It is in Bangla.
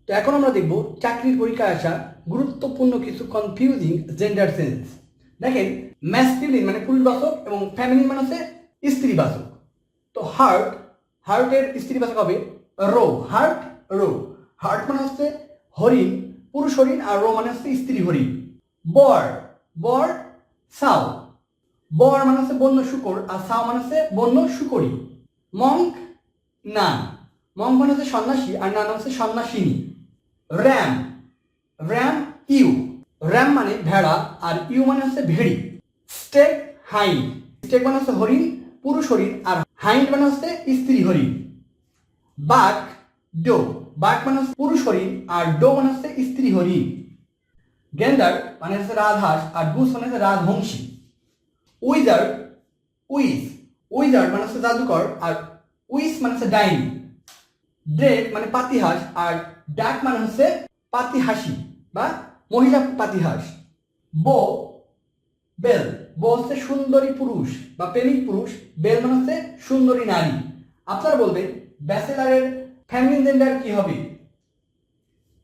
তো এখন আমরা দেখব চাকরির পরীক্ষায় আসা গুরুত্বপূর্ণ কিছু কনফিউজিং জেন্ডার সেন্স। দেখেন, ম্যাসকুলিন মানে পুরুষবাচক এবং ফেমিনিন মানে হচ্ছে স্ত্রীবাচক। তো হার্টের স্ত্রীবাচক হবে রো। রো। হার্ট মানে হচ্ছে হরিণ, পুরুষ হরিণ, আর রো মানে হচ্ছে স্ত্রী হরিণ। বর সাও। বর মানে হচ্ছে বন্য শুকর, আর সাও মানে হচ্ছে বন্য শুকরি। মঙ্ক নান। মঙ্ক মানে হচ্ছে সন্ন্যাসী, আর নান হচ্ছে সন্ন্যাসিনী। RAM you. র্যাম মানে ভেড়া, আর ইউ মানে হচ্ছে ভেড়ি। Stake hind. স্টেক মানে হচ্ছে হরিণ, পুরুষ হরিণ, আর হাইন্ড মানে হচ্ছে স্ত্রী হরিণ। বাঘ ডো। বাঘ মানে হচ্ছে পুরুষ হরিণ, আর ডো মানে হচ্ছে স্ত্রী হরিণ। গেন্ডার মানে হচ্ছে রাজহাঁস, আর গুস মানে হচ্ছে রাজহংসী। উইজার্ড মানে হচ্ছে জাদুকর, আর উইস মানে হচ্ছে ডাইনি। ড্রেক মানে পাতিহাঁস, আর ডাক মানে হচ্ছে পাতিহাসি বা মহিলা পাতিহাঁস। বেল হচ্ছে সুন্দরী পুরুষ বা প্রেমিক পুরুষ। বেল মানে হচ্ছে সুন্দরী নারী। আপনারা বলবেন ব্যাচেলারের ফেমিনিন জেন্ডার কি হবে?